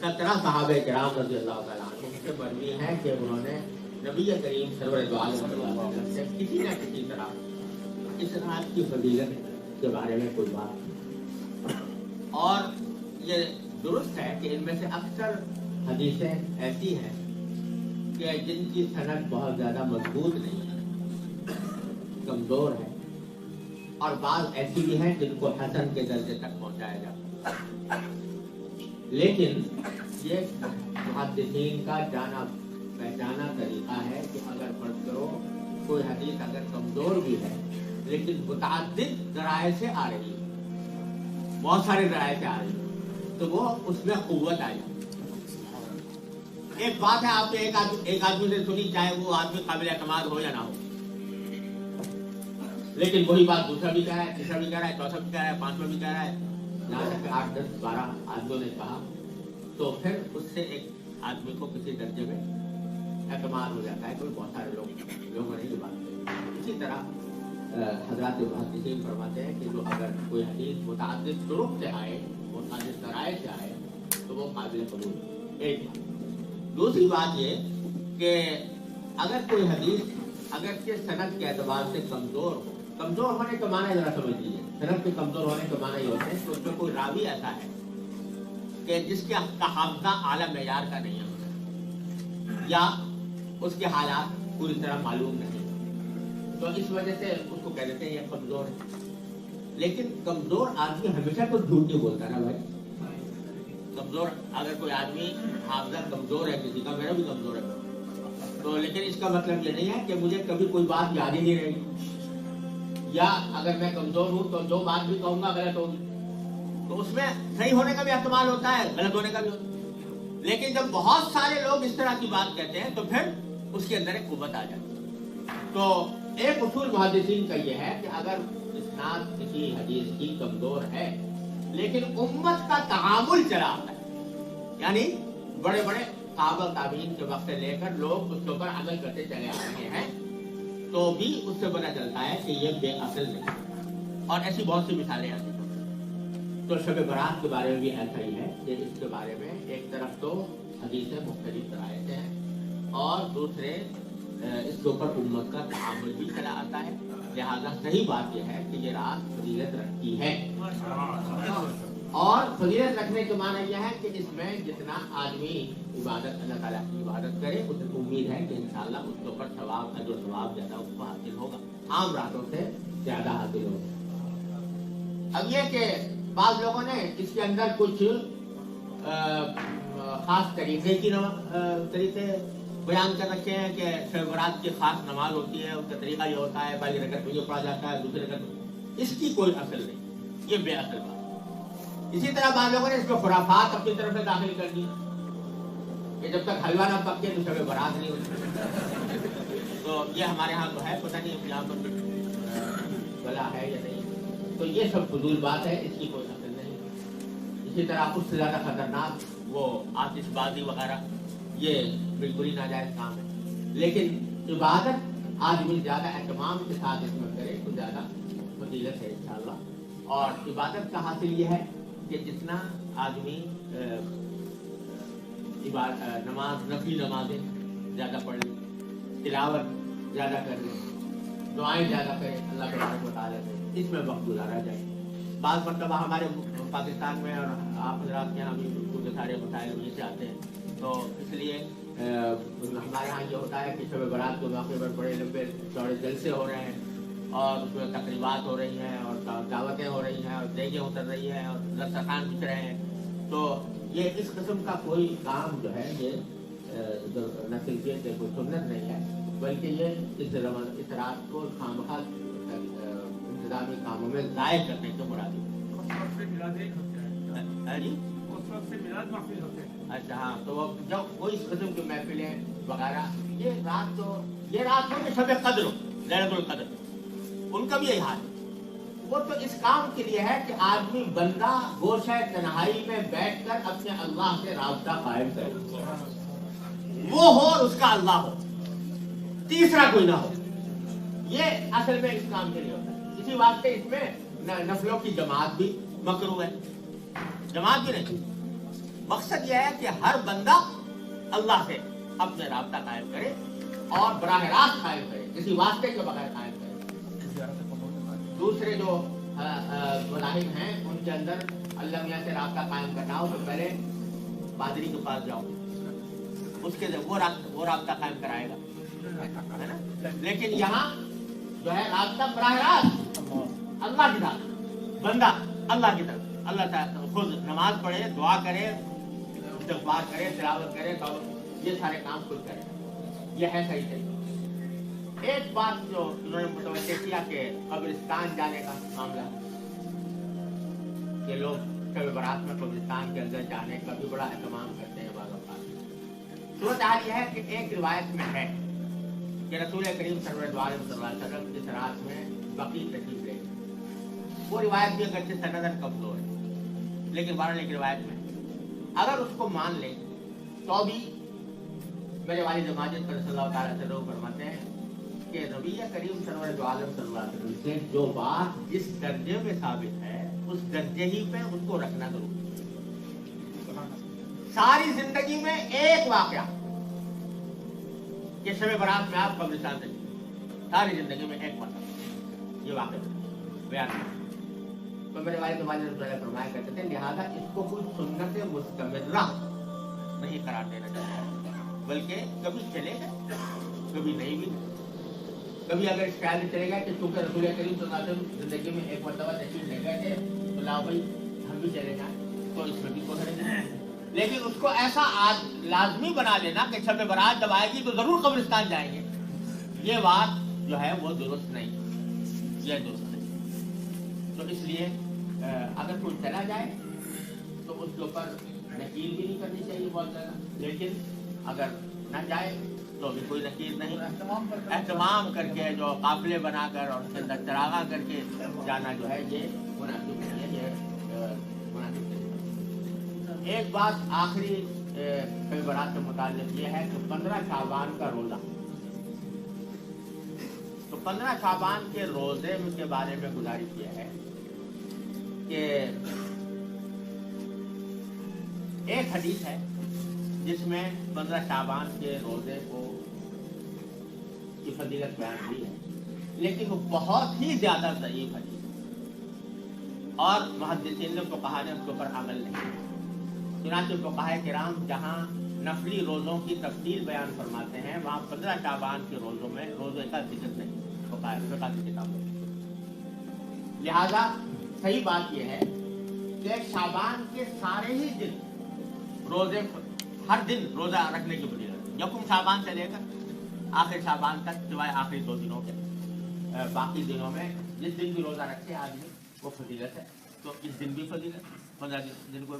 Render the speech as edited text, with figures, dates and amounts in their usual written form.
17 सहाबे किराम रज़ी अल्लाह तआला अन्हुम से मरवी है कि उन्होंने नबी करीम सल्लल्लाहु अलैहि वसल्लम से किसी न किसी तरह इस रात की फजीलत के बारे में कोई बात। और ये दुरुस्त है कि इनमें से अक्सर हदीसें ऐसी हैं कि जिनकी सनद बहुत ज़्यादा मजबूत नहीं है, कमज़ोर है, और बाज़ ऐसी भी हैं जिनको हसन के दर्जे तक पहुँचाया जाता है। लेकिन ये मुहद्दिसीन का जाना पहचाना तरीका है कि अगर फर्ज करो कोई हदीस अगर कमज़ोर भी है लेकिन मुतअद्दिद ज़राए से आ रही है, बहुत सारे ज़राए से आ रही है, तो वो उसमें क़ुव्वत आ जाती है। एक बात है आपने एक आदमी से सुनी, चाहे वो आदमी काबिल एतमाद हो या ना हो, लेकिन वही बात दूसरा भी कह रहा है, तीसरा भी कह रहा है, चौथा भी कह रहा है, पांचवा भी कह रहा है, यहाँ तक 8, 10, 12 आदमियों ने कहा, तो फिर उससे एक आदमी को किसी दर्जे में एतमाद हो जाता है। कोई बहुत सारे लोगों ने ये बात कही। इसी तरह हज़रात मुहद्दिसीन फरमाते हैं कि जो अगर कोई हदीस मुतअद्दिद तुरुक़ से आए, मुतअद्दिद ज़राए से आए, तो वो काबिल कबूल। एक बात। दूसरी बात ये कि अगर कोई हदीस अगर के सनद के एतबार से कमज़ोर हो, कमज़ोर होने का माना जरा समझ लीजिए, सनद के कमज़ोर होने का माना ये होता है कि उसमें कोई रावी ऐसा है कि जिसके हाफ़ज़ा आला मेयार का नहीं है या उसके हालात पूरी तरह मालूम नहीं, तो इस वजह से उसको कह देते हैं ये कमज़ोर है। लेकिन कमज़ोर आदमी हमेशा कुछ झूठ नहीं बोलता ना भाई। कमज़ोर अगर कोई आदमी हाफ़ज़ा कमज़ोर है किसी का, मेरा भी कमज़ोर है, तो लेकिन इसका मतलब ये नहीं है कि मुझे कभी कोई बात याद ही नहीं रहेगी, या अगर मैं कमज़ोर हूँ तो जो बात भी कहूँगा गलत होगी, तो उसमें सही होने का भी एहतमाल होता है, गलत होने का भी होता है। लेकिन जब बहुत सारे लोग इस तरह की बात कहते हैं तो फिर उसके अंदर एक कुव्वत आ जाती है। तो एक उसूल मुहद्दिसीन का ये है कि अगर इस्नाद किसी हदीस की कमज़ोर है लेकिन उम्मत का तआमुल चला आता है, यानी बड़े बड़े सहाबा ताबीन के वक्त से लेकर लोग उसके ऊपर अमल करते चले आ रहे हैं, तो भी उससे पता चलता है कि ये बेअसल नहीं। और ऐसी बहुत सी मिसालें आती हैं। तो शब बरात के बारे में भी ऐसा ही है कि इसके बारे में एक तरफ तो हदीसें मुख्तलिफ रायतें हैं और दूसरे इसके ऊपर उम्मत का तआमुल भी चला आता है। लिहाजा सही बात यह है कि ये रात फजीलत रखती है, और फजीलत रखने के माना यह है कि इसमें जितना आदमी इबादत अल्लाह ताला की इबादत करे उतनी उम्मीद है कि इंशाअल्लाह उसके ऊपर सवाब अजर सवाब ज्यादा उसको हासिल होगा, आम रातों से ज्यादा हासिल होगा। अब ये कि बाज़ लोगों ने इसके अंदर कुछ खास तरीके बयान कर रखे हैं कि शब बरात की खास नमाज होती है, उसका तरीका ये होता है, पहली रकत में ये पढ़ा जाता है, दूसरी रकत में, इसकी कोई असल नहीं, ये बेअसल बात। इसी तरह बाज़ लोगों ने इसको खुराफात अपनी तरफ से दाखिल कर दी कि जब तक हलवा ना पके तो शब बरात नहीं होती। तो ये हमारे यहाँ तो है, पता नहीं यहाँ पर भला है या नहीं। तो ये सब फजूल बात है, इसकी कोई असल नहीं। इसी तरह उससे ज्यादा खतरनाक वो आतिशबाजी वगैरह, ये बिल्कुल ही नाजायज काम है। लेकिन इबादत आदमी ज्यादा एहतमाम के साथ इसमें करे तो ज्यादा फजीलत है इंशाअल्लाह। और इबादत का हासिल ये है कि जितना आदमी नमाज नफली नमाजें ज्यादा पढ़ ले, तिलावत ज्यादा कर ले, दुआएं ज्यादा करे अल्लाह तबारक व तआला से, इसमें वक्त गुजारा जाए। बाज़ मरतबा हमारे पाकिस्तान में और आप हज़रात के यहाँ भी बिल्कुल सारे मसाइल वहीं से आते हैं, तो इसलिए हमारे यहाँ ये होता है कि शब बरात के मौके पर बड़े लंबे चौड़े जलसे हो रहे हैं और उसमें तकरीबात हो रही हैं और दावतें हो रही हैं और देगें उतर रही हैं और दस्तरखान बिछ रहे हैं। तो ये इस किस्म का कोई काम जो है ये न सिर्फ ये कोई सुन्नत नहीं है, बल्कि ये इस रात को खामखा इंतजामी कामों में ज़ाय करने के मुराद है। अच्छा हाँ, तो जब कोई इस किस्म की महफिलें वगैरह, ये रात हो कि शब कद्र हो, लैलतुल कद्र, उनका भी यही हाल है। वो तो इस काम के लिए है कि आदमी बंदा गोशे तन्हाई में बैठकर अपने अल्लाह से राब्ता कायम करे, वो हो और उसका अल्लाह हो, तीसरा कोई ना हो। ये असल में इस काम के लिए होता है। इसी वास्ते इसमें नफलों की जमात भी मकरूह है, जमात भी नहीं, मकसद यह है कि हर बंदा अल्लाह से अपने राब्ता कायम करे और बराह रास्त कायम करे, किसी वास्ते के बगैर कायम करे। दूसरे जो मज़ाहिब हैं उनके अंदर अल्लाह मियाँ से राब्ता कायम करना हो तो पहले पादरी के पास जाओ, उसके वो राब्ता कायम कराएगा, है ना। लेकिन यहाँ जो है राब्ता बराह रास्त अल्लाह की तरफ, बंदा अल्लाह की तरफ, अल्लाह खुद नमाज पढ़े, दुआ करे, इस्तग़फ़ार करे, तिलावत करे, ये सारे काम खुद करे। ये है सही तरीका। एक बात जो उन्होंने मुतवज्जे किया कि कब्रिस्तान जाने का मामला, कि लोग शब बरात में कब्रिस्तान के अंदर जाने का भी बड़ा एहतमाम करते हैं। सूरत हाल यह है कि एक रिवायत में है कि रसूल करीम सल्लल्लाहु अलैहि वसल्लम की रात में बकी तशरीफ ले, वो रिवायत भी अगरचे सनदन कमजोर है, लेकिन बहरहाल एक रिवायत में अगर उसको मान ले तो भी मेरे वालिद माजिद सल्लल्लाहु अलैहि वसल्लम फरमाते हैं कि नबी करीम सल्लल्लाहु अलैहि वसल्लम से जो बात जिस दर्जे में साबित है उस दर्जे ही पे उसको रखना जरूरी। सारी जिंदगी में एक वाकया कि शब बरात में आप कब्रिस्तान से, सारी जिंदगी में एक मतलब ये वाकया बयान। तो मेरे वालिद माजिद फरमाया करते थे, लिहाजा इसको कोई सुन्नत मुस्तमर्रा नहीं करार देना चाहिए, बल्कि कभी चलेगा कभी नहीं भी। कभी अगर इस ख्याल में चलेगा कि चूंकि रसूल करीम सल्लल्लाहु अलैहि वसल्लम जिंदगी में एक मरतबा तशरीफ ले गए थे तो लाओ भाई हम भी चले जाएं, तो इसमें भी कोई नहीं। लेकिन उसको ऐसा लाजमी बना लेना कि शब बरात जब आएगी तो जरूर कब्रिस्तान जाएंगे, ये बात जो है वो दुरुस्त नहीं, ये दुरुस्त नहीं। तो इसलिए अगर कोई चला जाए तो उसके ऊपर नकीर भी नहीं करनी चाहिए बहुत ज़्यादा, लेकिन अगर न जाए तो भी कोई नकीर नहीं, एहतमाम करके जो काफिले बनाकर और उसके अंदर चरागा करके जाना जो है ये मुनासिब नहीं है, ये मुनासिब नहीं। एक बात आखिरी शब बरात से मुताल्लिक़ ये है कि 15 शाबान का रोज़ा, तो 15 शाबान के रोज़े के बारे में गुजारिश ये है कि एक हदीस है जिसमें 15 शाबान के रोजे को की फजीलत बयान हुई है, लेकिन वो बहुत ही ज्यादा ज़ईफ़ हदीस और मुहद्दिसीन ने फुक़हा ने उसके ऊपर अमल नहीं। चुनांचे फुक़हा किराम जहाँ नफली रोज़ों की तफसील बयान फरमाते हैं वहाँ 15 शाबान के रोज़ों में रोज़े का जिक्र नहीं फुक़हा की किताबों में। लिहाजा सही बात यह है कि शाबान के सारे ही दिन रोजे, हर दिन रोजा रखने की फजीलत, यकुम शाबान से लेकर आखिर शाबान तक सिवाय आखिरी 2 दिनों के, बाकी दिनों में जिस दिन भी रोजा रखे आदमी वो फजीलत है। तो इस दिन भी फजीलत, 15 दिन को